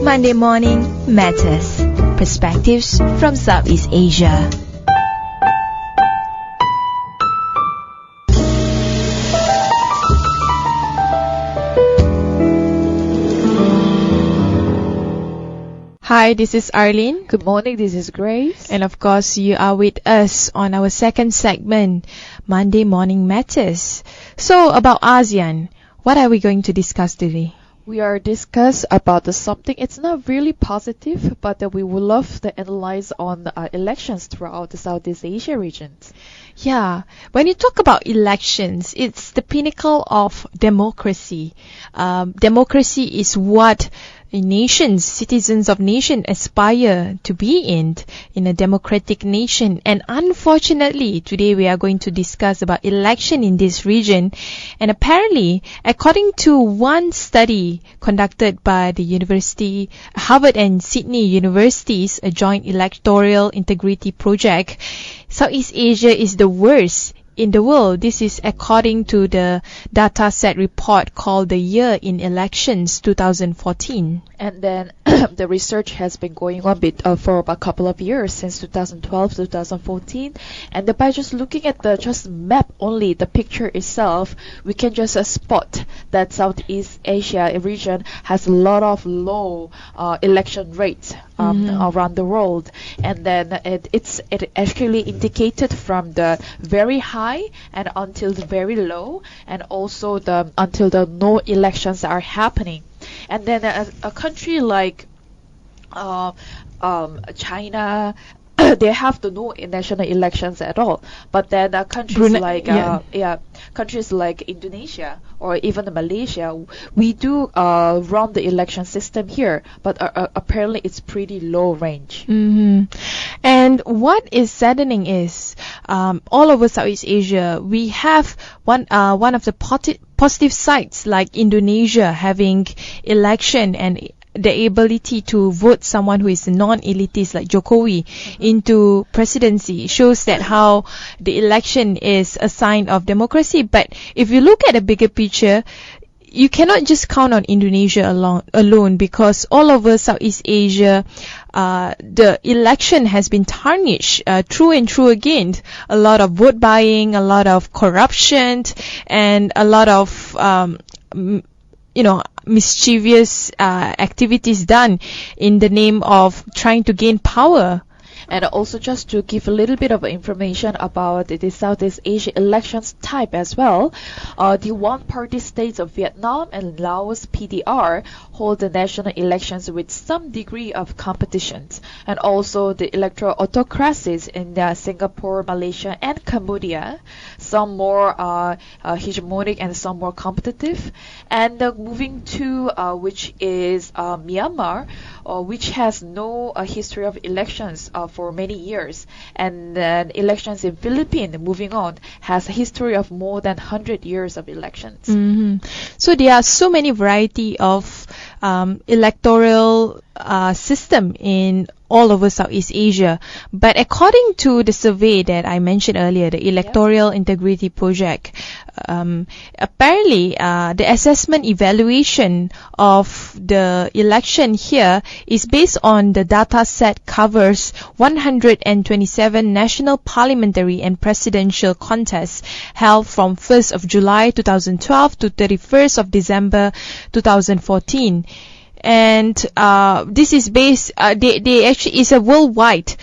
Monday Morning Matters. Perspectives from Southeast Asia. Hi, this is Arlene. Good morning, this is Grace. And of course, you are with us on our second segment, Monday Morning Matters. So, about ASEAN, what are we going to discuss today? We are discuss about something, it's not really positive, but we would love to analyze on elections throughout the Southeast Asia regions. Yeah, when you talk about elections, it's the pinnacle of democracy. Democracy is what nations, citizens of nation aspire to be in a democratic nation. And unfortunately, today we are going to discuss about election in this region. And apparently, according to one study conducted by the university, Harvard and Sydney universities, a joint electoral integrity project, Southeast Asia is the worst in the world. This is according to the data set report called The Year in Elections 2014. And then the research has been going on for a couple of years, since 2012 to 2014. And by just looking at the just map only, the picture itself, we can just spot that Southeast Asia region has a lot of low election rates around the world. And then it actually indicated from the very high and until the very low, and also until the no elections are happening. And then a country like China, they have the no national elections at all. But then countries countries like Indonesia or even Malaysia, we do run the election system here, but apparently it's pretty low range. And what is saddening is all over Southeast Asia, we have one of the positive sides like Indonesia having election and the ability to vote someone who is non-elitist like Jokowi into presidency shows that how the election is a sign of democracy. But if you look at the bigger picture, you cannot just count on Indonesia alone because all over Southeast Asia, the election has been tarnished true and true again. A lot of vote buying, a lot of corruption, and a lot of mischievous activities done in the name of trying to gain power. And also just to give a little bit of information about the Southeast Asia elections type as well, the one-party states of Vietnam and Laos PDR hold the national elections with some degree of competition. And also the electoral autocracies in Singapore, Malaysia and Cambodia, some more hegemonic and some more competitive. And moving to which is Myanmar, which has no history of elections for many years, and then elections in Philippines, moving on, has a history of more than 100 years of elections. So there are so many variety of electoral system in all over Southeast Asia. But according to the survey that I mentioned earlier, the Electoral Integrity Project, apparently the assessment evaluation of the election here is based on the data set covers 127 national parliamentary and presidential contests held from 1st of July 2012 to 31st of December 2014. And this is based, they actually is a worldwide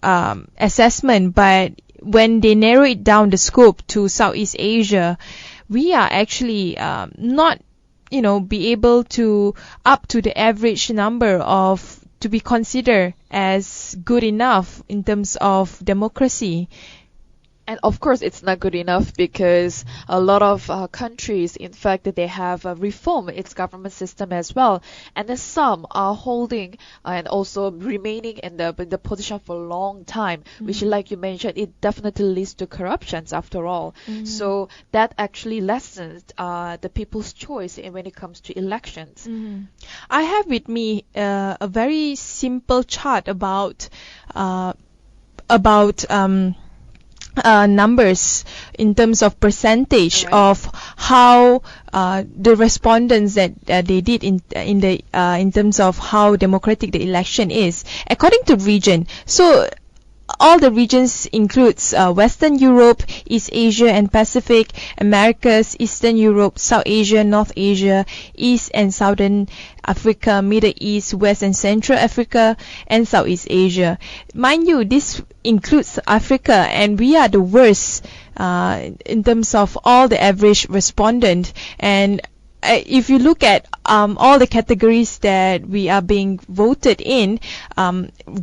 assessment, but when they narrow it down the scope to Southeast Asia, we are actually not, be able to up to the average number of to be considered as good enough in terms of democracy. And of course, it's not good enough because a lot of countries, in fact, they have reformed its government system as well. And then some are holding and also remaining in the position for a long time, which, like you mentioned, it definitely leads to corruptions after all. So that actually lessens the people's choice when it comes to elections. I have with me a very simple chart about numbers in terms of percentage Alright. of how the respondents that they did in terms of how democratic the election is according to region. So all the regions includes Western Europe, East Asia and Pacific, Americas, Eastern Europe, South Asia, North Asia, East and Southern Africa, Middle East, West and Central Africa, and Southeast Asia. Mind you, this includes Africa, and we are the worst in terms of all the average respondent. And if you look at all the categories that we are being voted in,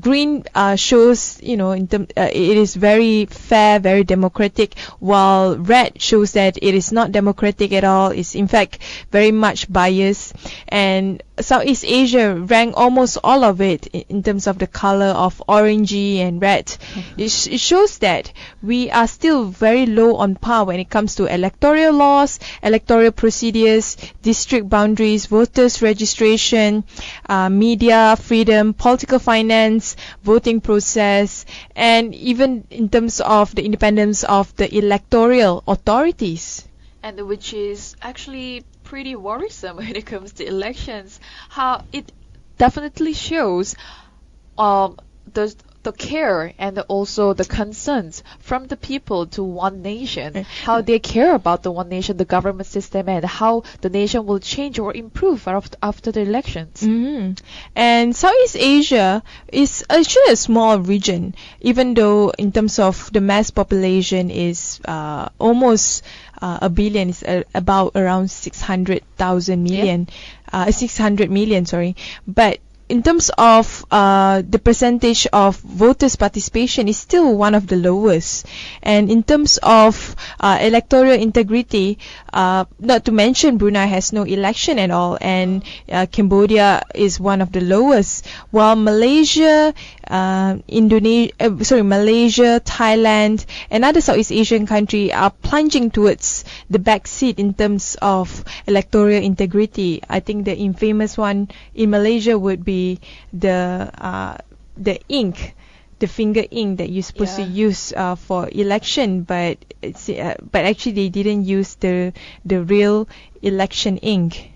green shows, it is very fair, very democratic, while red shows that it is not democratic at all. It's in fact very much biased. And Southeast Asia rank almost all of it in terms of the color of orangey and red. It shows that we are still very low on par when it comes to electoral laws, electoral procedures, district boundaries, voters registration, media freedom, political finance, voting process, and even in terms of the independence of the electoral authorities. And which is actually pretty worrisome when it comes to elections. How it definitely shows the care and also the concerns from the people to one nation, how they care about the one nation, the government system, and how the nation will change or improve after the elections. Mm-hmm. And Southeast Asia is actually a small region, even though in terms of the mass population is almost a billion, is about around 600,000 million, 600 million, sorry. But in terms of the percentage of voters' participation is still one of the lowest. And in terms of electoral integrity, not to mention Brunei has no election at all, and Cambodia is one of the lowest, while Malaysia, Malaysia, Thailand, and other Southeast Asian countries are plunging towards the back seat in terms of electoral integrity. I think the infamous one in Malaysia would be the ink, the finger ink that you're supposed to use for election, but actually they didn't use the real election ink.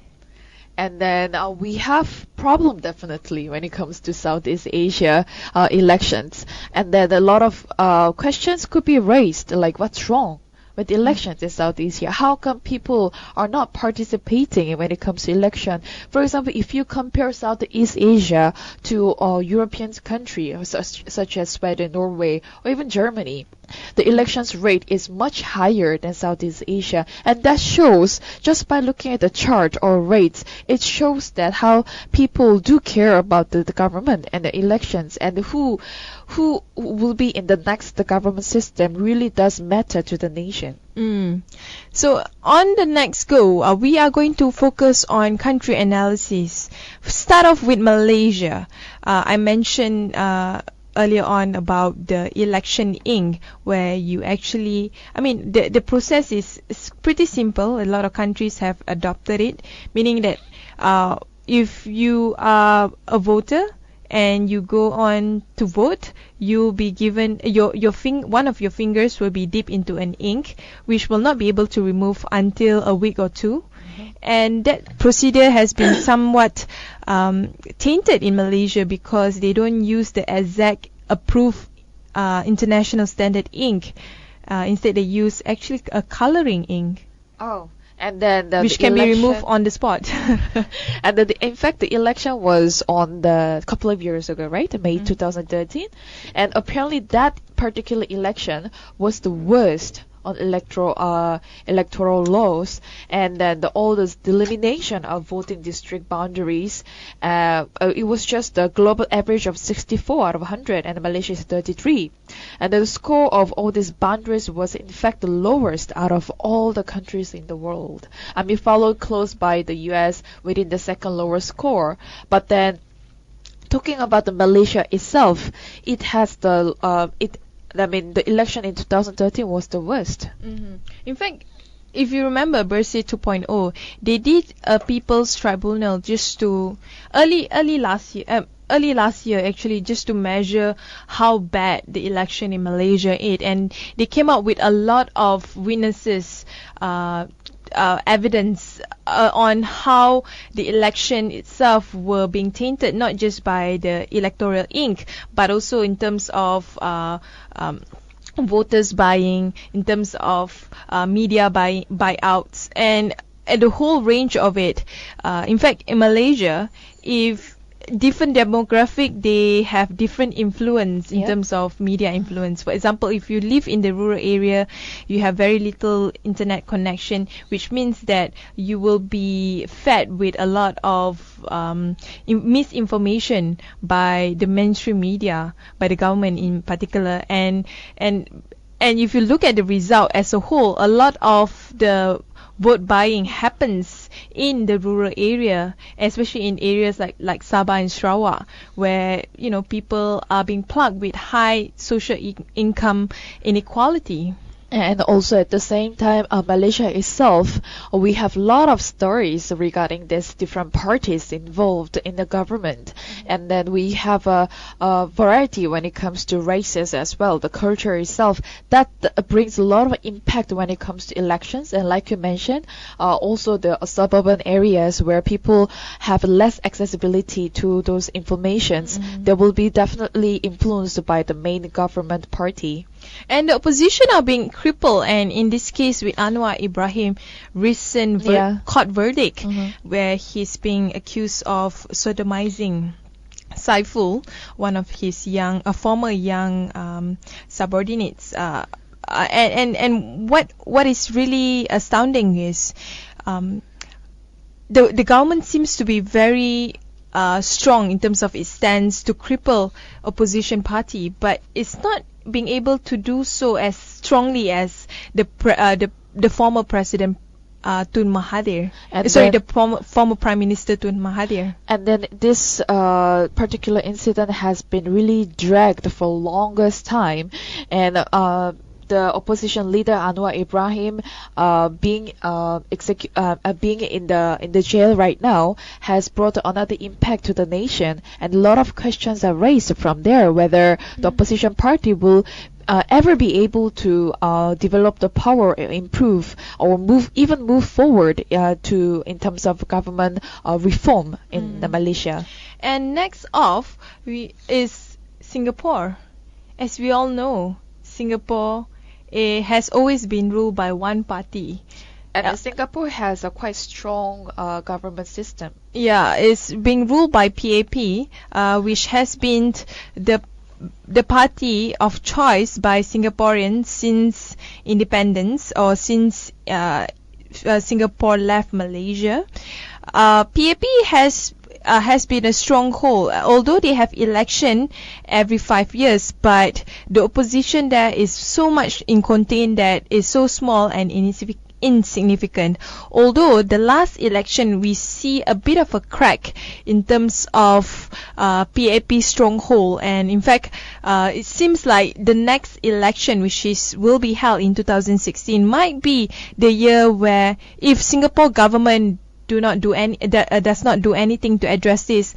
And then we have problem definitely when it comes to Southeast Asia elections. And then a lot of questions could be raised, like what's wrong with elections in Southeast Asia? How come people are not participating when it comes to election? For example, if you compare Southeast Asia to European countries such as Sweden, Norway, or even Germany, the elections rate is much higher than Southeast Asia, and that shows just by looking at the chart or rates, it shows that how people do care about the government and the elections, and who will be in the next government system really does matter to the nation. So on the next go, we are going to focus on country analysis. Start off with Malaysia. I mentioned earlier on about the election ink, where you actually, the process is pretty simple. A lot of countries have adopted it, meaning that if you are a voter and you go on to vote, you'll be given one of your fingers will be dipped into an ink, which will not be able to remove until a week or two. And that procedure has been somewhat tainted in Malaysia because they don't use the exact approved international standard ink. Instead, they use actually a coloring ink. Oh. And then which can be removed on the spot. And then in fact, the election was on the couple of years ago, right? May 2013. And apparently that particular election was the worst on electoral laws, and then all this delimitation of voting district boundaries. It was just a global average of 64 out of 100, and Malaysia is 33. And the score of all these boundaries was in fact the lowest out of all the countries in the world. And we followed close by the US within the second lowest score. But then, talking about the Malaysia itself, it has the election in 2013 was the worst. In fact, if you remember Bersih 2.0, they did a people's tribunal just to early last year, early last year, actually, just to measure how bad the election in Malaysia is, and they came up with a lot of witnesses, evidence on how the election itself were being tainted, not just by the electoral ink, but also in terms of voters buying, in terms of media buyouts, and the whole range of it. In fact, in Malaysia, if different demographic, they have different influence in terms of media influence. For example, if you live in the rural area, you have very little internet connection, which means that you will be fed with a lot of misinformation by the mainstream media, by the government in particular, and if you look at the result as a whole, a lot of the vote buying happens in the rural area, especially in areas like Sabah and Sarawak, where people are being plugged with high social income inequality. And also at the same time, Malaysia itself, we have a lot of stories regarding these different parties involved in the government. And then we have a variety when it comes to races as well. The culture itself, that brings a lot of impact when it comes to elections. And like you mentioned, also the suburban areas where people have less accessibility to those informations, they will be definitely influenced by the main government party. And the opposition are being crippled, and in this case with Anwar Ibrahim recent court verdict, where he's being accused of sodomizing Saiful, one of his former young subordinates. And what is really astounding is the government seems to be very strong in terms of its stance to cripple opposition party, but it's not being able to do so as strongly as the former president Tun Mahathir. The former Prime Minister Tun Mahathir. And then this particular incident has been really dragged for longest time, and the opposition leader Anwar Ibrahim being in the jail right now has brought another impact to the nation, and a lot of questions are raised from there whether the opposition party will ever be able to develop the power, improve, or move forward in terms of government reform in Malaysia. And next off is Singapore. As we all know, Singapore has always been ruled by one party. And Singapore has a quite strong government system. Yeah, it's being ruled by PAP, which has been the party of choice by Singaporeans since independence, or since Singapore left Malaysia. PAP has been a stronghold, although they have election every 5 years, but the opposition there is so much contained that is so small and insignificant. Although the last election we see a bit of a crack in terms of PAP stronghold, and in fact it seems like the next election, which will be held in 2016, might be the year where, if Singapore government does not do anything to address this,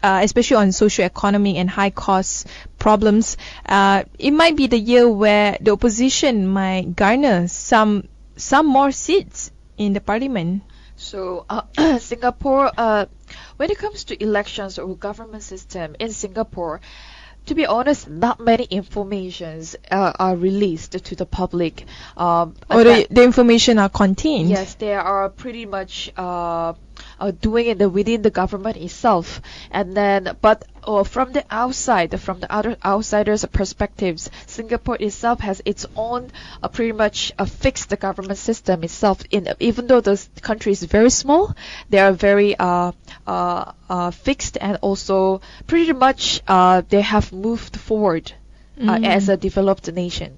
especially on socio-economic and high cost problems, it might be the year where the opposition might garner some more seats in the parliament. So Singapore, when it comes to elections or government system in Singapore, to be honest, not many informations are released to the public. The information are contained. Yes, they are pretty much doing it within the government itself. And then, but from the outside, from the other outsiders' perspectives, Singapore itself has its own pretty much fixed government system itself. Even though the country is very small, they are very fixed, and also pretty much they have moved forward as a developed nation.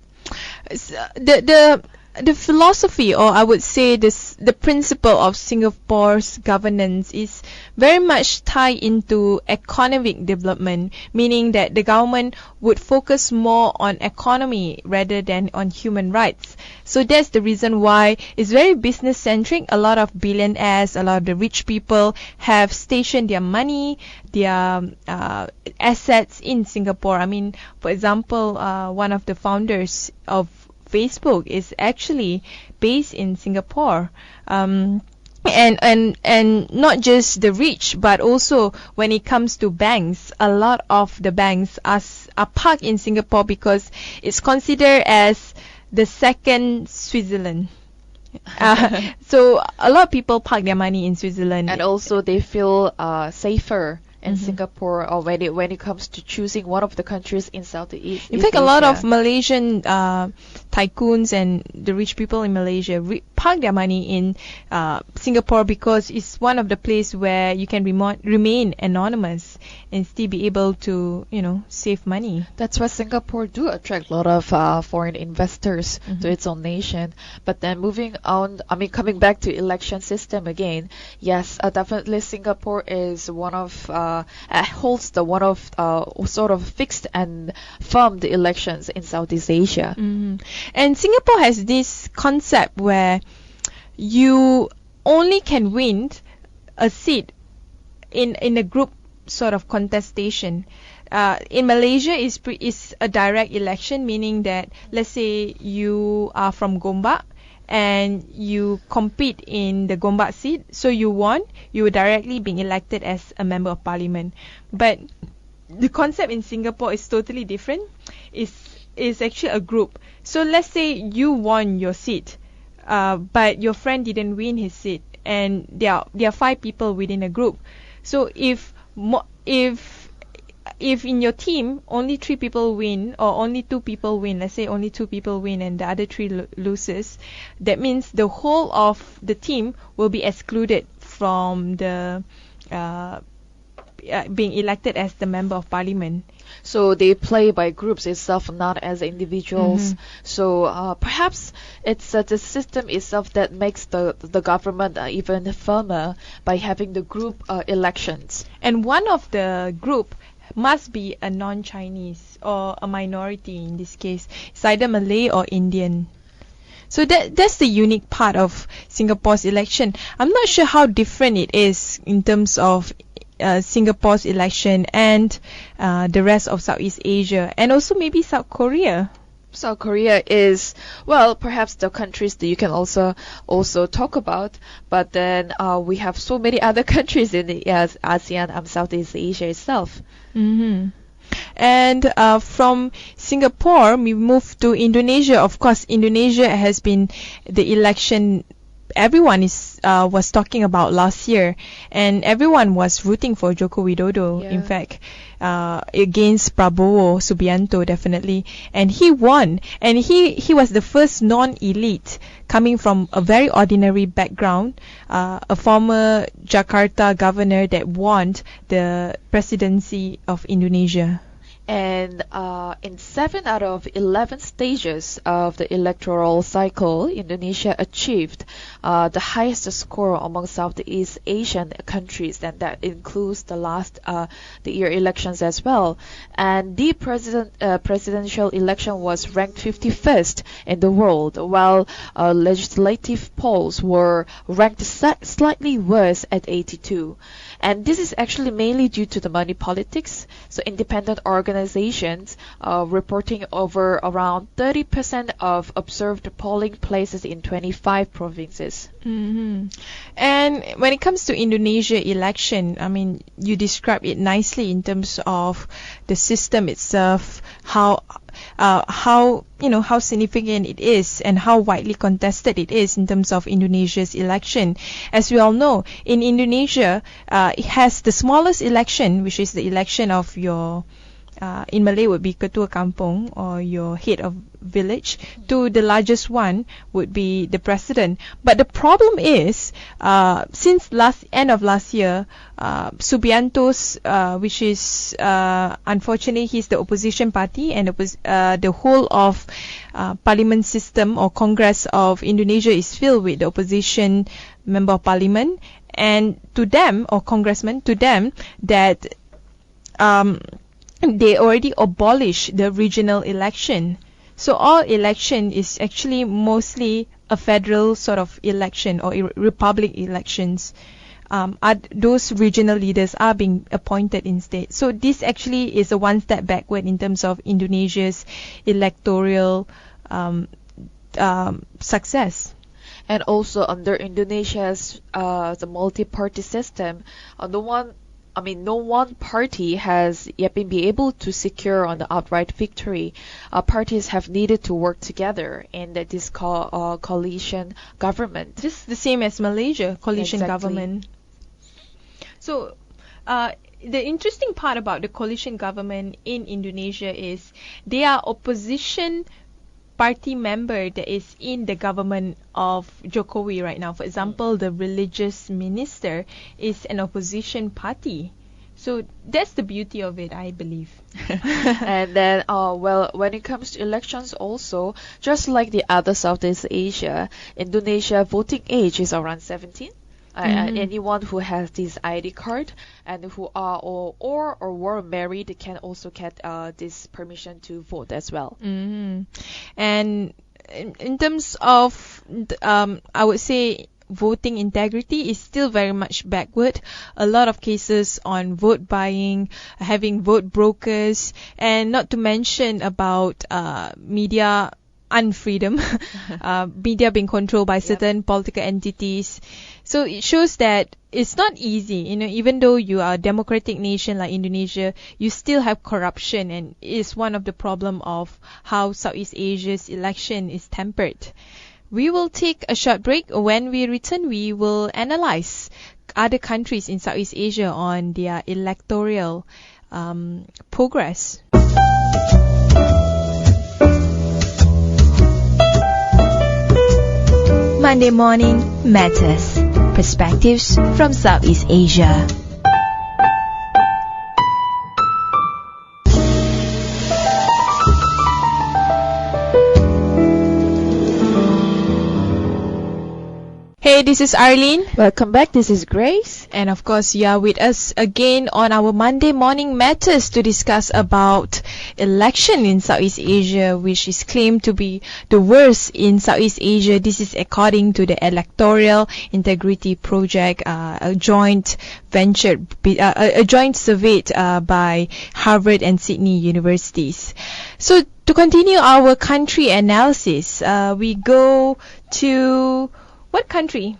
the philosophy, or I would say the principle of Singapore's governance is very much tied into economic development, meaning that the government would focus more on economy rather than on human rights. So that's the reason why it's very business centric. A lot of billionaires, a lot of the rich people have stationed their money, their assets in Singapore. I mean, for example, one of the founders of Facebook is actually based in Singapore. And not just the rich, but also when it comes to banks, a lot of the banks are parked in Singapore because it's considered as the second Switzerland. So a lot of people park their money in Switzerland, and also they feel safer in Singapore, or when it comes to choosing one of the countries in Southeast Asia. In fact, a lot of Malaysian tycoons and the rich people in Malaysia park their money in Singapore because it's one of the places where you can remain anonymous and still be able to, save money. That's why Singapore do attract a lot of foreign investors to its own nation. But then moving on, coming back to election system again, yes, definitely Singapore is one of holds the one of sort of fixed and firm the elections in Southeast Asia. And Singapore has this concept where you only can win a seat in a group sort of contestation. In Malaysia, is a direct election, meaning that let's say you are from Gombak and you compete in the Gombak seat, so you won, you were directly being elected as a member of parliament. But the concept in Singapore is totally different. It's actually a group. So let's say you won your seat, but your friend didn't win his seat, and there are 5 people within a group. So if in your team only 3 people win, or only 2 people win, let's say only 2 people win and the other 3 loses, that means the whole of the team will be excluded from the being elected as the member of parliament. So they play by groups itself, not as individuals. So perhaps it's the system itself that makes the government even firmer by having the group elections. And one of the group must be a non-Chinese or a minority in this case. It's either Malay or Indian. So that's the unique part of Singapore's election. I'm not sure how different it is in terms of Singapore's election and the rest of Southeast Asia, and also maybe South Korea. South Korea is, well, perhaps the countries that you can also talk about, but then we have so many other countries in the ASEAN and Southeast Asia itself. And from Singapore, we move to Indonesia. Of course, Indonesia has been the election everyone was talking about last year, and everyone was rooting for Joko Widodo. In fact, against Prabowo Subianto, definitely, and he won. And he was the first non-elite coming from a very ordinary background, a former Jakarta governor that won the presidency of Indonesia. And in 7 out of 11 stages of the electoral cycle, Indonesia achieved the highest score among Southeast Asian countries, and that includes the year elections as well. And the presidential election was ranked 51st in the world, while legislative polls were ranked slightly worse at 82. And this is actually mainly due to the money politics. So independent organizations reporting over around 30% of observed polling places in 25 provinces. And when it comes to Indonesia election, I mean, you described it nicely in terms of the system itself, how significant it is and how widely contested it is in terms of Indonesia's election. As we all know, in Indonesia, it has the smallest election, which is the election of your in Malay would be Ketua Kampung or your head of village, to the largest one would be the president. But the problem is, since end of last year, Subianto's, which is unfortunately he's the opposition party, and the whole of parliament system or Congress of Indonesia is filled with the opposition member of parliament, and to them, or congressmen, to them that they already abolished the regional election. So all election is actually mostly a federal sort of election or republic elections. Those regional leaders are being appointed instead. So this actually is a one step backward in terms of Indonesia's electoral success. And also under Indonesia's the multi-party system, no one party has yet been able to secure on the outright victory. Parties have needed to work together in this coalition government. Just the same as Malaysia, coalition Exactly. government. So, the interesting part about the coalition government in Indonesia is they are opposition party member that is in the government of Jokowi right now. For example, the religious minister is an opposition party. So that's the beauty of it, I believe. And then, when it comes to elections also, just like the other Southeast Asia, Indonesia voting age is around 17. Anyone who has this ID card and who are or were married can also get this permission to vote as well. And in terms of, I would say voting integrity is still very much backward. A lot of cases on vote buying, having vote brokers, and not to mention about media unfreedom, media being controlled by certain political entities. So it shows that it's not easy, even though you are a democratic nation like Indonesia, you still have corruption, and it is one of the problem of how Southeast Asia's election is tempered. We will take a short break. When we return, we will analyze other countries in Southeast Asia on their electoral progress. Monday Morning Matters. Perspectives from Southeast Asia. Hey, this is Arlene. Welcome back. This is Grace. And of course, you are with us again on our Monday Morning Matters to discuss about election in Southeast Asia, which is claimed to be the worst in Southeast Asia. This is according to the Electoral Integrity Project, a joint venture, a joint survey by Harvard and Sydney universities. So to continue our country analysis, we go to what country?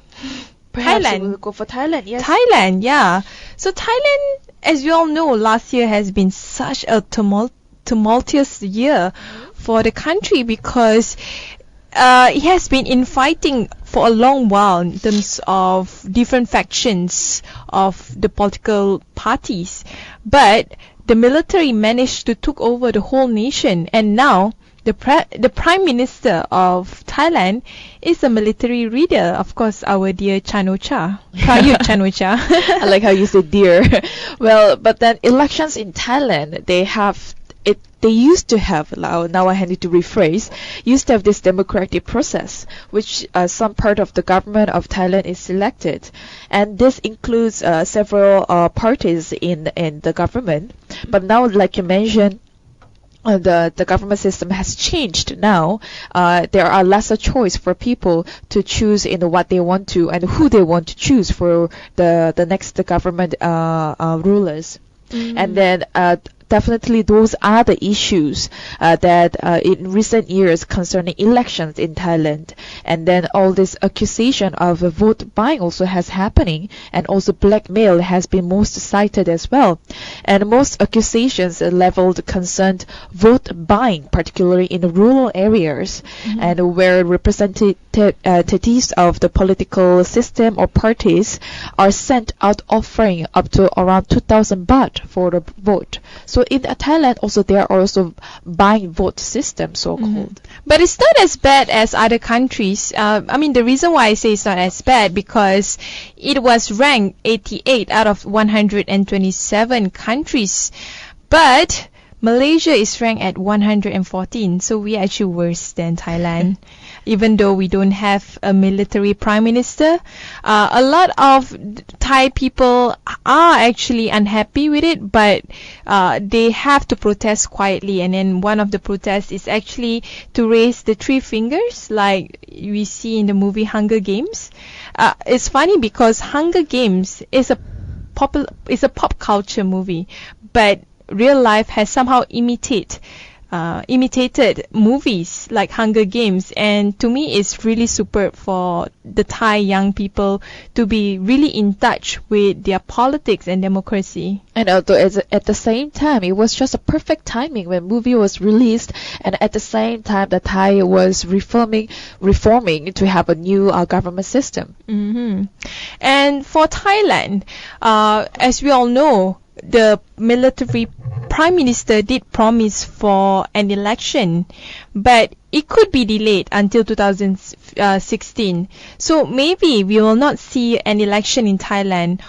Perhaps Thailand. we'll go for Thailand, yes. Thailand, yeah. So Thailand, as we all know, last year has been such a tumultuous year for the country because it has been infighting for a long while in terms of different factions of the political parties. But the military managed to take over the whole nation, and now the Prime Minister of Thailand is a military leader, of course, our dear Chan-o-cha, Prayut Chan-o-cha. I like how you say dear. Well, but then elections in Thailand, they used to have, now I need to rephrase, used to have this democratic process, which some part of the government of Thailand is selected. And this includes several parties in the government. But now, like you mentioned, the government system has changed now. There are lesser choice for people to choose in what they want to and who they want to choose for the next government rulers. And then definitely those are the issues that in recent years concerning elections in Thailand. And then all this accusation of vote buying also has happening, and also blackmail has been most cited as well. And most accusations leveled concerned vote buying, particularly in rural areas, and where representatives of the political system or parties are sent out offering up to around 2,000 baht for the vote. So So in Thailand also there are also blind vote system, so called. But it's not as bad as other countries. I mean, the reason why I say it's not as bad because it was ranked 88 out of 127 countries. But Malaysia is ranked at 114, so we are actually worse than Thailand. Even though we don't have a military prime minister, a lot of Thai people are actually unhappy with it, but they have to protest quietly. And then one of the protests is actually to raise the three fingers, like we see in the movie Hunger Games. It's funny because Hunger Games is a pop culture movie, but real life has somehow imitated movies like Hunger Games, and to me it's really superb for the Thai young people to be really in touch with their politics and democracy. And although at the same time it was just a perfect timing when movie was released, and at the same time the Thai was reforming to have a new government system. And for Thailand, as we all know, the military prime minister did promise for an election, but it could be delayed until 2016. So maybe we will not see an election in Thailand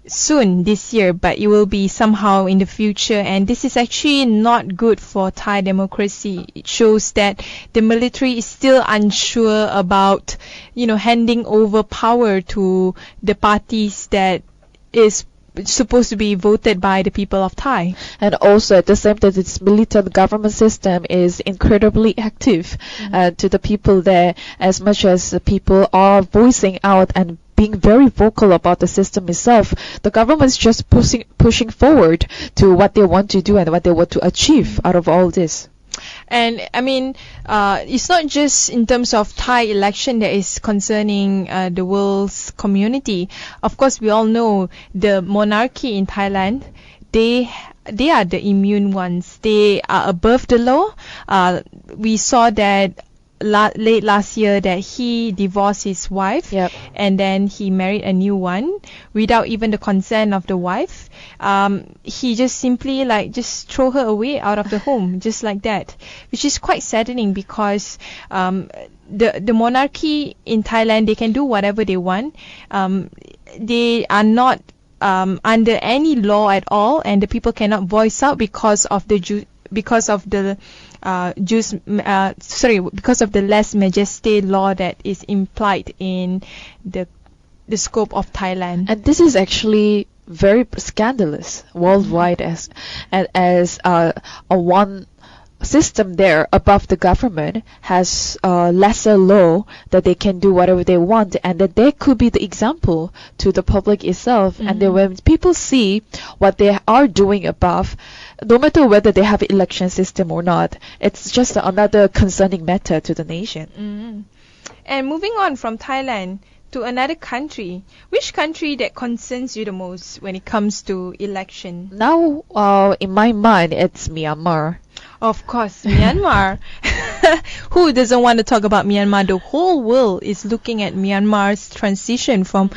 soon this year, but it will be somehow in the future. And this is actually not good for Thai democracy. It shows that the military is still unsure about, handing over power to the parties that is supposed to be voted by the people of Thai. And also at the same time, this militant government system is incredibly active to the people there, as much as the people are voicing out and being very vocal about the system itself. The government is just pushing forward to what they want to do and what they want to achieve out of all this. And I mean, it's not just in terms of Thai election that is concerning the world's community. Of course, we all know the monarchy in Thailand. They are the immune ones. They are above the law. We saw that late last year that he divorced his wife, and then he married a new one without even the consent of the wife. He just simply just throw her away out of the home just like that, which is quite saddening because the monarchy in Thailand, they can do whatever they want. They are not under any law at all, and the people cannot voice out because of the lèse majesté law that is implied in the scope of Thailand. And this is actually very scandalous worldwide, as a one system there above the government has lesser law that they can do whatever they want, and that they could be the example to the public itself. And then when people see what they are doing above, no matter whether they have an election system or not, it's just another concerning matter to the nation. And moving on from Thailand to another country, which country that concerns you the most when it comes to election? Now, in my mind, it's Myanmar. Of course, Myanmar. Who doesn't want to talk about Myanmar? The whole world is looking at Myanmar's transition from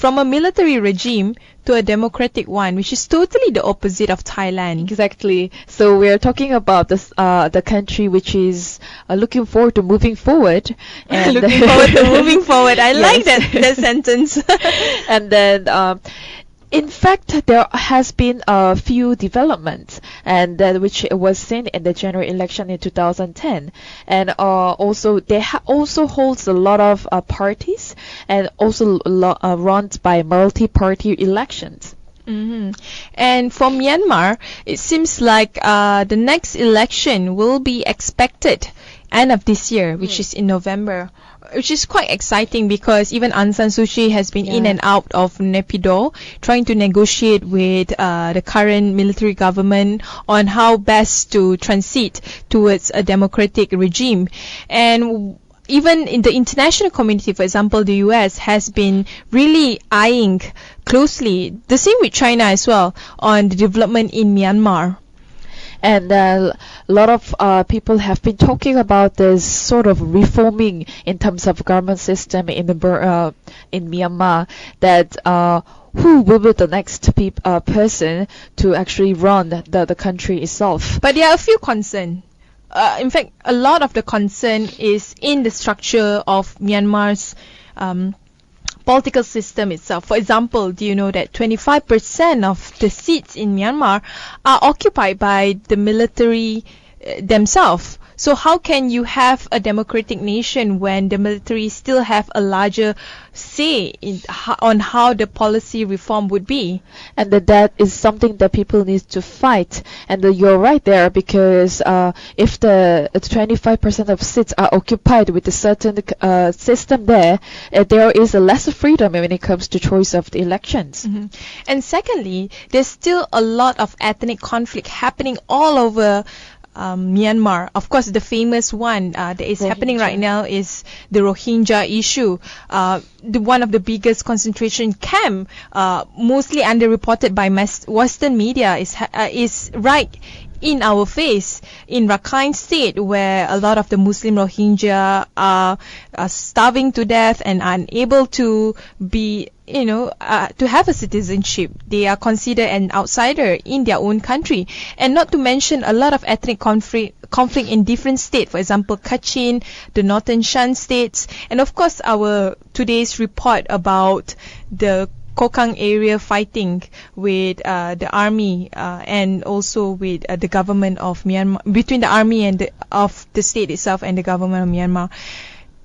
a military regime to a democratic one, which is totally the opposite of Thailand. Exactly. So we're talking about this, the country which is looking forward to moving forward. And looking forward to moving forward. I like that sentence. And then, in fact, there has been a few developments, and which was seen in the general election in 2010, and also they also holds a lot of parties, and also run by multi-party elections. And for Myanmar, it seems like the next election will be expected end of this year, which is in November, which is quite exciting because even Aung San Suu Kyi has been in and out of Naypyidaw trying to negotiate with the current military government on how best to transit towards a democratic regime. And even in the international community, for example, the US has been really eyeing closely, the same with China as well, on the development in Myanmar. And a lot of people have been talking about this sort of reforming in terms of government system in Myanmar, that who will be the next person to actually run the country itself. But there are a few concerns. In fact, a lot of the concern is in the structure of Myanmar's political system itself. For example, do you know that 25% of the seats in Myanmar are occupied by the military themselves? So how can you have a democratic nation when the military still have a larger say on how the policy reform would be? And that is something that people need to fight. And you're right there, because if the 25% of seats are occupied with a certain system there is a lesser freedom when it comes to choice of the elections. Mm-hmm. And secondly, there's still a lot of ethnic conflict happening all over Myanmar. Of course, the famous one that is happening right now is the Rohingya issue. One of the biggest concentration camp, mostly underreported by Western media, is right in our face in Rakhine State, where a lot of the Muslim Rohingya are starving to death and unable to be, to have a citizenship. They are considered an outsider in their own country. And not to mention a lot of ethnic conflict in different states, for example, Kachin, the northern Shan states, and of course our today's report about the Kokang area fighting with the army and also with the government of Myanmar, between the army and of the state itself and the government of Myanmar.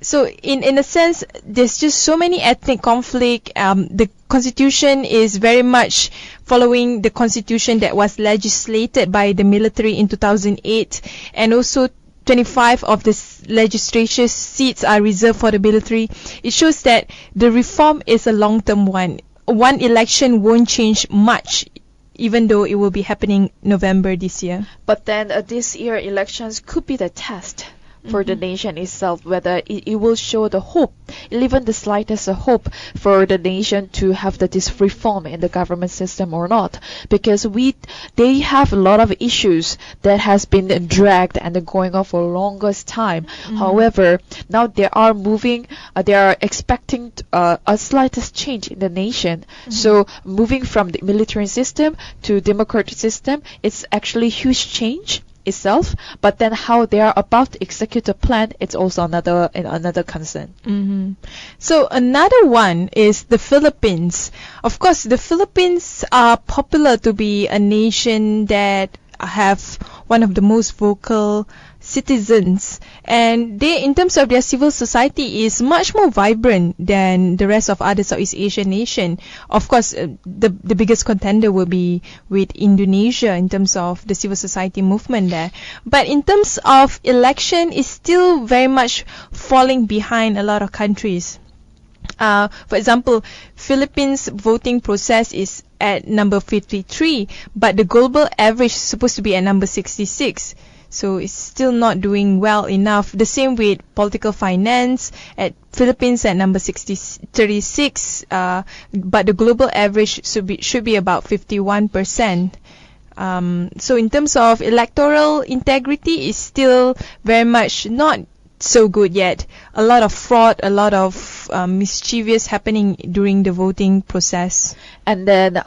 So in a sense, there's just so many ethnic conflict. The constitution is very much following the constitution that was legislated by the military in 2008, and also 25 of the legislature seats are reserved for the military. It shows that the reform is a long-term one. One election won't change much, even though it will be happening November this year. But then this year elections could be the test for the nation itself, whether it will show the hope, even the slightest hope for the nation to have this reform in the government system or not, because they have a lot of issues that has been dragged and going on for longest time. However, now they are expecting a slightest change in the nation. So moving from the military system to democratic system, it's actually huge change itself, but then how they are about to execute the plan, it's also another concern. So another one is the Philippines. Of course, the Philippines are popular to be a nation that have one of the most vocal citizens, and they, in terms of their civil society, is much more vibrant than the rest of other Southeast Asian nation. Of course, the biggest contender will be with Indonesia in terms of the civil society movement there. But in terms of election, it's still very much falling behind a lot of countries. For example, Philippines voting process is at number 53, but the global average is supposed to be at number 66. So it's still not doing well enough. The same with political finance at Philippines at number 36, but the global average should be about 51%. So in terms of electoral integrity, it's still very much not so good yet. A lot of fraud, a lot of mischievous happening during the voting process. And then,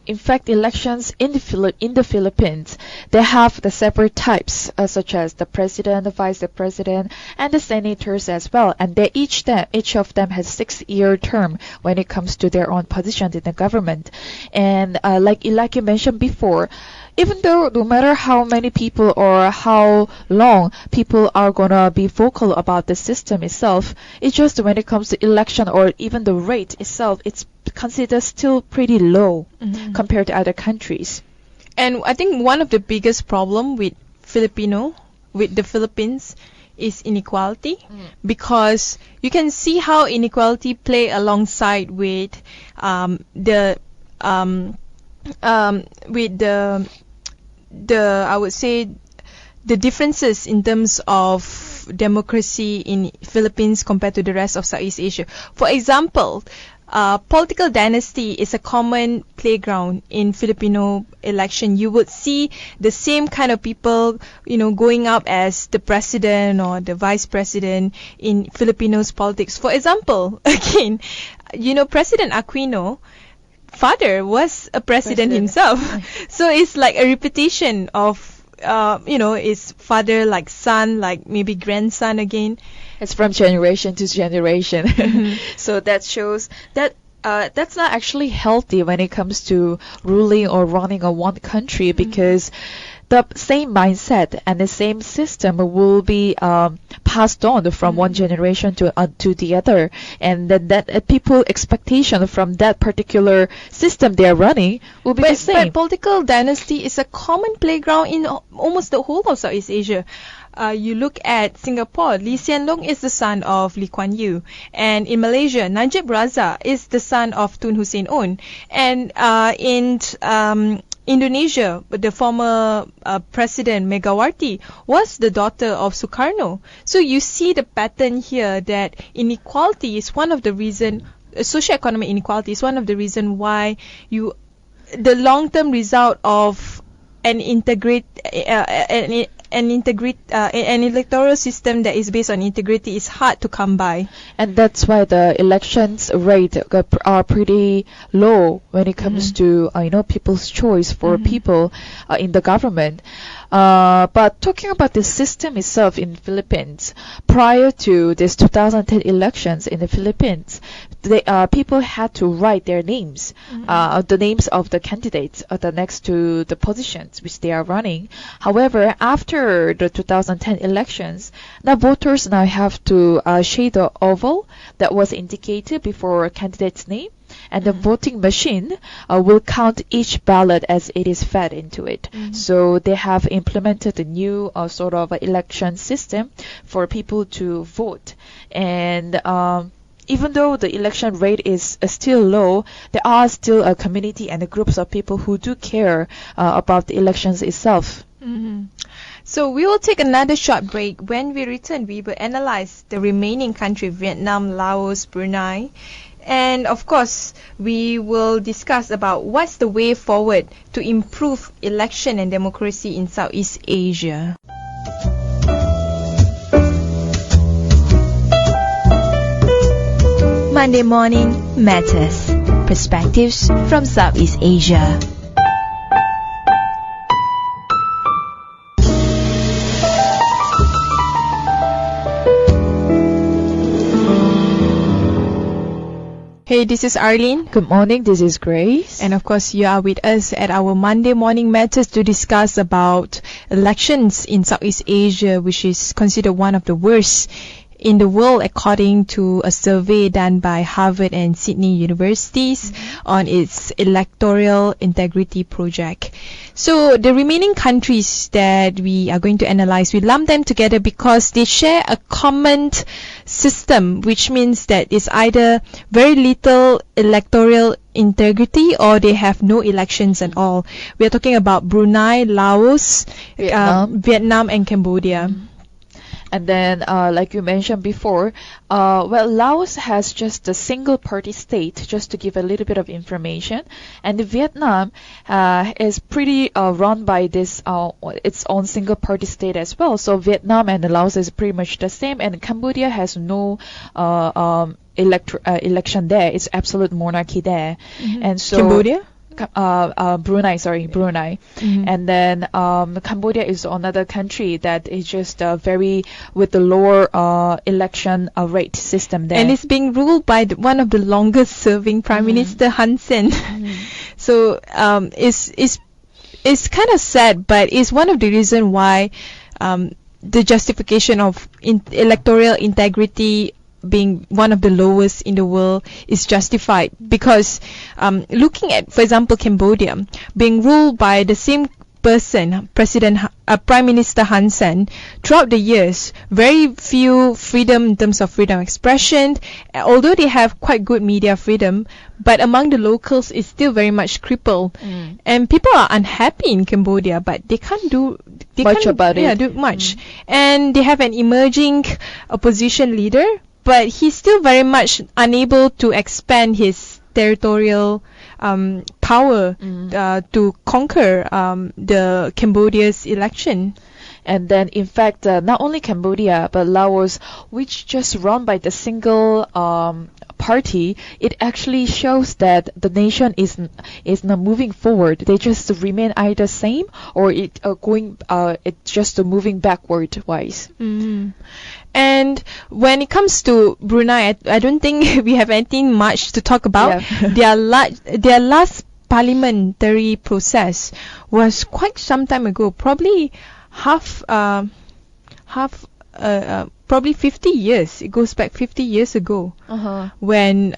in fact, elections in the Philippines, they have the separate types, such as the president, the vice president, and the senators as well. And each of them has 6-year term when it comes to their own positions in the government. And like you mentioned before, even though no matter how many people or how long people are gonna be vocal about the system itself, it's just when it comes to election or even the rate itself, it's considered still pretty low compared to other countries. And I think one of the biggest problem with the Philippines is inequality, because you can see how inequality play alongside with the I would say the differences in terms of democracy in Philippines compared to the rest of Southeast Asia. For example, political dynasty is a common playground in Filipino election. You would see the same kind of people, going up as the president or the vice president in Filipinos politics. For example, again, President Aquino, father was a president himself. So it's like a repetition of, is father like son, like maybe grandson again. It's from generation to generation. Mm-hmm. So that shows that that's not actually healthy when it comes to ruling or running a one country, because the same mindset and the same system will be passed on from one generation to the other, and that people expectation from that particular system they are running will be the same. But political dynasty is a common playground in almost the whole of Southeast Asia. You look at Singapore, Lee Hsien Loong is the son of Lee Kuan Yew. And in Malaysia, Najib Razak is the son of Tun Hussein Onn. And in Indonesia, the former president Megawati was the daughter of Sukarno. So you see the pattern here that inequality is one of the reason, socioeconomic inequality is one of the reason why the long-term result of an electoral system that is based on integrity is hard to come by. And that's why the elections rate are pretty low when it comes to people's choice for people in the government. But talking about the system itself in Philippines, prior to this 2010 elections in the Philippines, people had to write their names, the names of the candidates next to the positions which they are running. However, after the 2010 elections, now voters now have to shade the oval that was indicated before a candidate's name, and the voting machine will count each ballot as it is fed into it. So they have implemented a new sort of election system for people to vote. And even though the election rate is still low, there are still a community and groups of people who do care about the elections itself. So we will take another short break. When we return, we will analyze the remaining country, Vietnam, Laos, Brunei. And of course, we will discuss about what's the way forward to improve election and democracy in Southeast Asia. Monday Morning Matters. Perspectives from Southeast Asia. Hey, this is Arlene. Good morning, this is Grace. And of course, you are with us at our Monday Morning Matters to discuss about elections in Southeast Asia, which is considered one of the worst in the world according to a survey done by Harvard and Sydney universities on its electoral integrity project. So the remaining countries that we are going to analyze, we lump them together because they share a common system, which means that it's either very little electoral integrity or they have no elections at all. We are talking about Brunei, Laos, Vietnam and Cambodia. And then, like you mentioned before, Laos has just a single party state, just to give a little bit of information. And Vietnam is pretty run by this its own single party state as well. So Vietnam and Laos is pretty much the same. And Cambodia has no election there. It's absolute monarchy there. And so Cambodia? Brunei. And then Cambodia is another country that is just very with the lower election rate system there. And it's being ruled by one of the longest serving Prime Minister Hun Sen. So it's kind of sad, but it's one of the reasons why the justification of electoral integrity being one of the lowest in the world is justified, because looking at, for example, Cambodia being ruled by the same person, Prime Minister Hun Sen, throughout the years, very few freedom in terms of freedom of expression, although they have quite good media freedom, but among the locals it's still very much crippled. And people are unhappy in Cambodia, but they can't do much about it. Do much. And they have an emerging opposition leader but he's still very much unable to expand his territorial power to conquer the Cambodia's election. And then, in fact, not only Cambodia, but Laos, which just run by the single party, it actually shows that the nation is not moving forward. They just remain either same or it's just moving backward wise. And when it comes to Brunei, I don't think we have anything much to talk about. Yeah. Their last parliamentary process was quite some time ago, probably probably 50 years. It goes back 50 years ago, when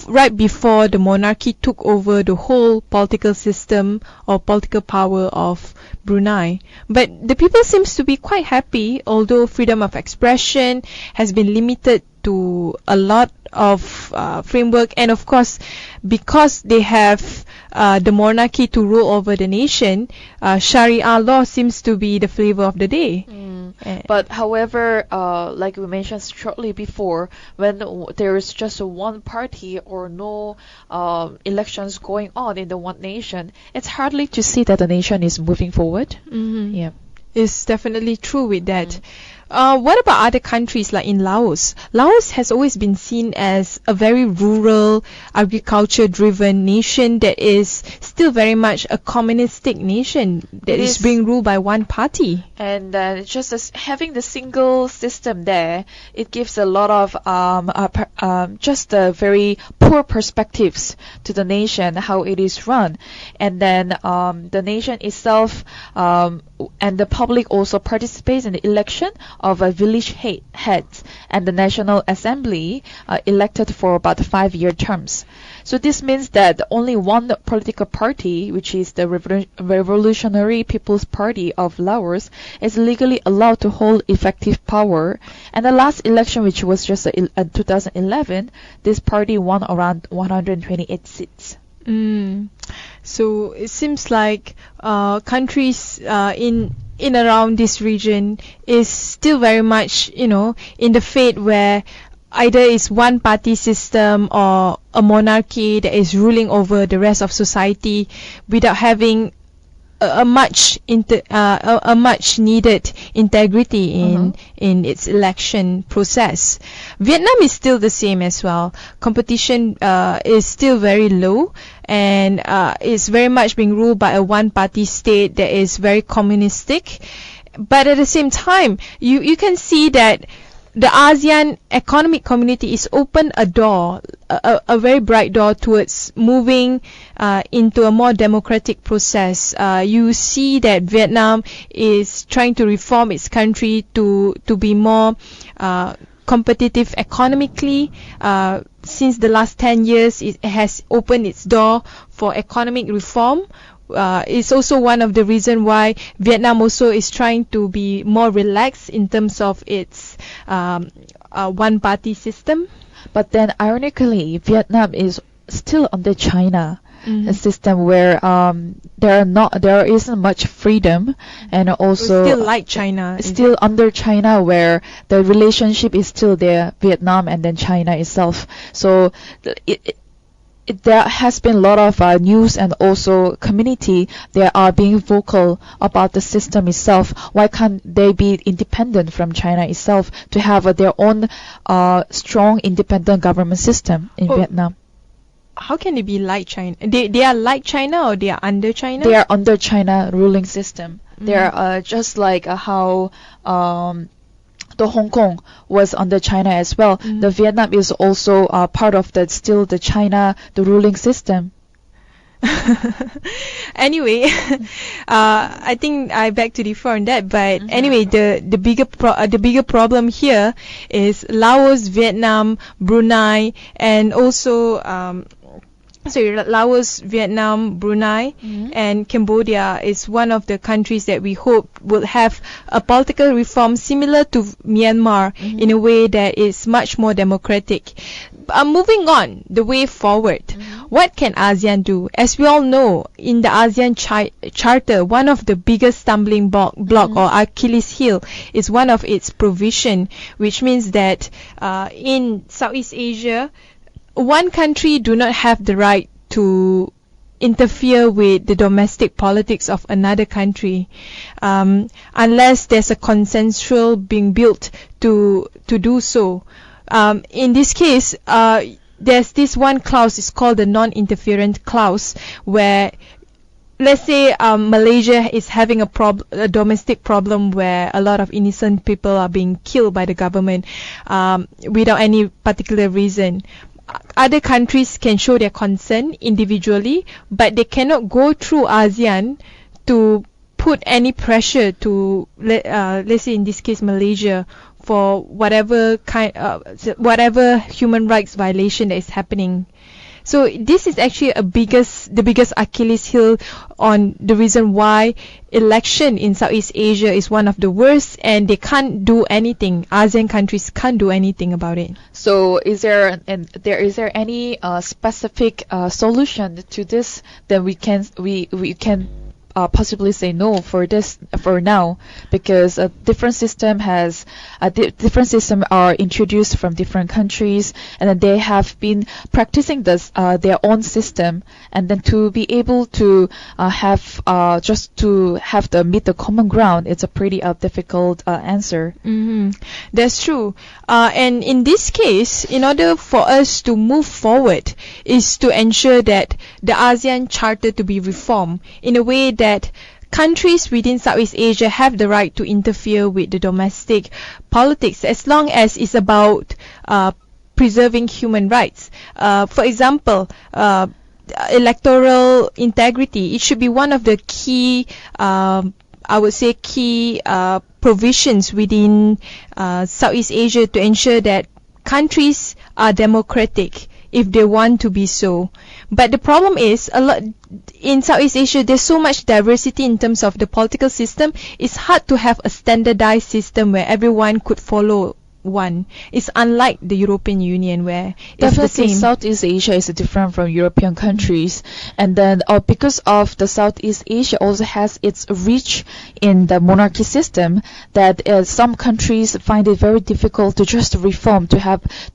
right before the monarchy took over the whole political system or political power of Brunei. But the people seems to be quite happy, although freedom of expression has been limited to a lot of framework, and of course because they have the monarchy to rule over the nation, Sharia law seems to be the flavor of the day. But however, like we mentioned shortly before, when there is just one party or no elections going on in the one nation, it's hardly to see that the nation is moving forward. Yeah, it's definitely true with that. What about other countries like in Laos? Laos has always been seen as a very rural, agriculture-driven nation that is still very much a communistic nation that is being ruled by one party. And just as having the single system there, it gives a lot of just very poor perspectives to the nation, how it is run. And then the nation itself and the public also participates in the election of a village heads and the National Assembly elected for about 5-year terms. So this means that only one political party, which is the Revolutionary People's Party of Laos, is legally allowed to hold effective power. And the last election, which was just in 2011, this party won around 128 seats. So it seems like countries in around this region is still very much, in the fate where either it's one party system or a monarchy that is ruling over the rest of society without having a much needed integrity in its election process. Vietnam is still the same as well. Competition is still very low, and it's very much being ruled by a one-party state that is very communistic. But at the same time, you can see that the ASEAN Economic Community is open a door, a very bright door towards moving into a more democratic process. You see that Vietnam is trying to reform its country to be more competitive economically. Since the last 10 years, it has opened its door for economic reform. It's also one of the reasons why Vietnam also is trying to be more relaxed in terms of its one-party system. But then, ironically, Vietnam is still under China, a system where there isn't much freedom, and also still like China, still under China, where the relationship is still there, Vietnam and then China itself. So there has been a lot of news and also community that are being vocal about the system itself. Why can't they be independent from China itself to have their own strong independent government system in Vietnam? How can they be like China? They are like China, or they are under China? They are under China ruling system. They are just like how the Hong Kong was under China as well. The Vietnam is also part of the China, the ruling system. Anyway, I think I beg to differ on that. But anyway, the bigger problem here is Laos, Vietnam, Brunei, and also Laos, Vietnam, Brunei, and Cambodia is one of the countries that we hope will have a political reform similar to Myanmar in a way that is much more democratic. Moving on, the way forward. what can ASEAN do? As we all know, in the ASEAN Charter, one of the biggest stumbling block or Achilles heel is one of its provision, which means that in Southeast Asia, one country do not have the right to interfere with the domestic politics of another country, unless there's a consensual being built to do so. In this case, there's this one clause, it's called the non-interference clause, where let's say Malaysia is having a domestic problem where a lot of innocent people are being killed by the government without any particular reason. Other countries can show their concern individually, but they cannot go through ASEAN to put any pressure to, let's say in this case Malaysia, for whatever whatever human rights violation that is happening. So this is actually the biggest Achilles heel on the reason why election in Southeast Asia is one of the worst, and they can't do anything. ASEAN countries can't do anything about it. So is there any specific solution to this that we can possibly say no for this for now, because a different system are introduced from different countries, and then they have been practicing this their own system, and then to be able to meet the common ground, it's a pretty difficult answer. That's true. And in this case, in order for us to move forward, is to ensure that the ASEAN Charter to be reformed in a way that countries within Southeast Asia have the right to interfere with the domestic politics, as long as it's about preserving human rights. For example, electoral integrity, it should be one of the key, I would say, key provisions within Southeast Asia to ensure that countries are democratic if they want to be so. But the problem is, in Southeast Asia, there's so much diversity in terms of the political system. It's hard to have a standardized system where everyone could follow one. It's unlike the European Union, where it's the same. Southeast Asia is different from European countries, and then because of the Southeast Asia also has its reach in the monarchy system, that some countries find it very difficult to just reform to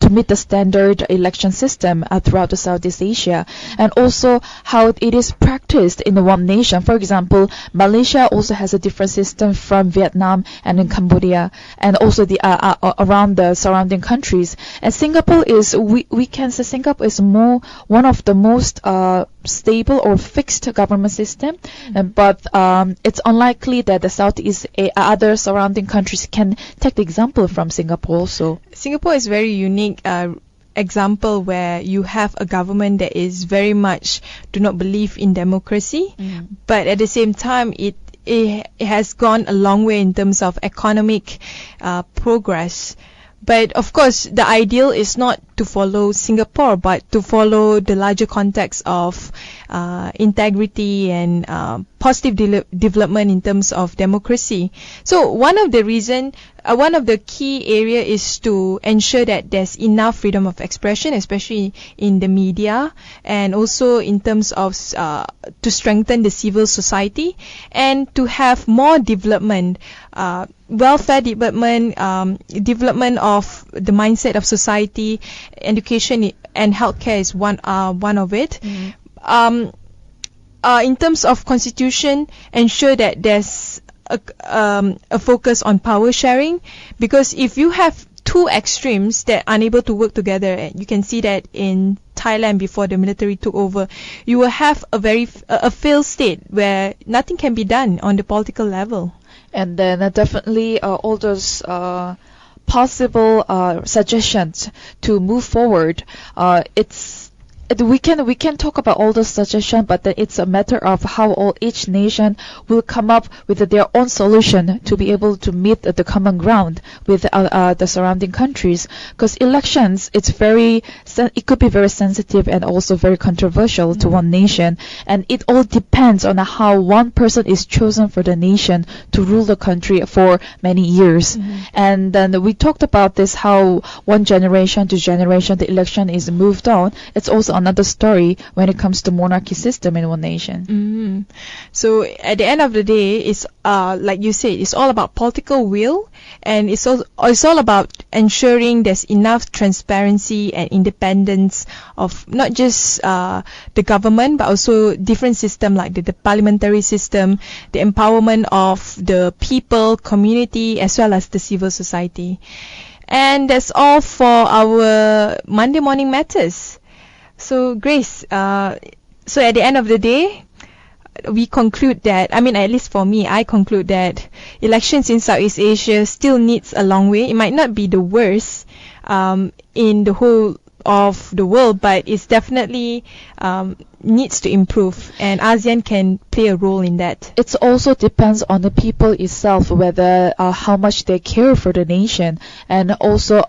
meet the standard election system throughout the Southeast Asia, and also how it is practiced in the one nation. For example, Malaysia also has a different system from Vietnam and in Cambodia, and also the around the surrounding countries. And Singapore is, we can say Singapore is one of the most stable or fixed government system, but it's unlikely that the Southeast other surrounding countries can take the example from Singapore also. Singapore is very unique example where you have a government that is very much do not believe in democracy, but at the same time it has gone a long way in terms of economic progress. But of course, the ideal is not to follow Singapore, but to follow the larger context of integrity and positive development in terms of democracy. So one of the key area is to ensure that there's enough freedom of expression, especially in the media, and also in terms of to strengthen the civil society and to have more development, welfare development, development of the mindset of society. Education and healthcare is one of it. In terms of constitution, ensure that there's a focus on power sharing, because if you have two extremes that are unable to work together, and you can see that in Thailand before the military took over, you will have a failed state where nothing can be done on the political level. And then definitely all those possible suggestions to move forward, we can talk about all those suggestions, but then it's a matter of how each nation will come up with their own solution to be able to meet the common ground with the surrounding countries. Because elections, it could be very sensitive and also very controversial to one nation, and it all depends on how one person is chosen for the nation to rule the country for many years. And then we talked about this, how one generation to generation the election is moved on. It's also another story when it comes to monarchy system in one nation. So at the end of the day, it's like you said, it's all about political will, and it's all about ensuring there's enough transparency and independence of not just the government, but also different system like the parliamentary system, the empowerment of the people, community, as well as the civil society. And that's all for our Monday Morning Matters. So Grace, so at the end of the day, we conclude that, I mean, at least for me, I conclude that elections in Southeast Asia still needs a long way. It might not be the worst in the whole of the world, but it's definitely needs to improve, and ASEAN can play a role in that. It also depends on the people itself, whether how much they care for the nation, and also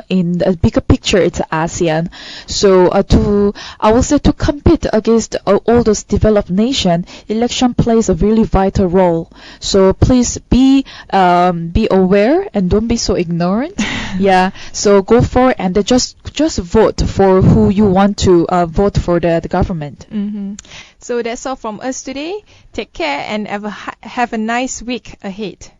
in the bigger picture, it's ASEAN. So I will say to compete against all those developed nations, election plays a really vital role. So please be aware and don't be so ignorant. Yeah. So go for it and just vote for who you want to vote for the government. So that's all from us today. Take care and have a nice week ahead.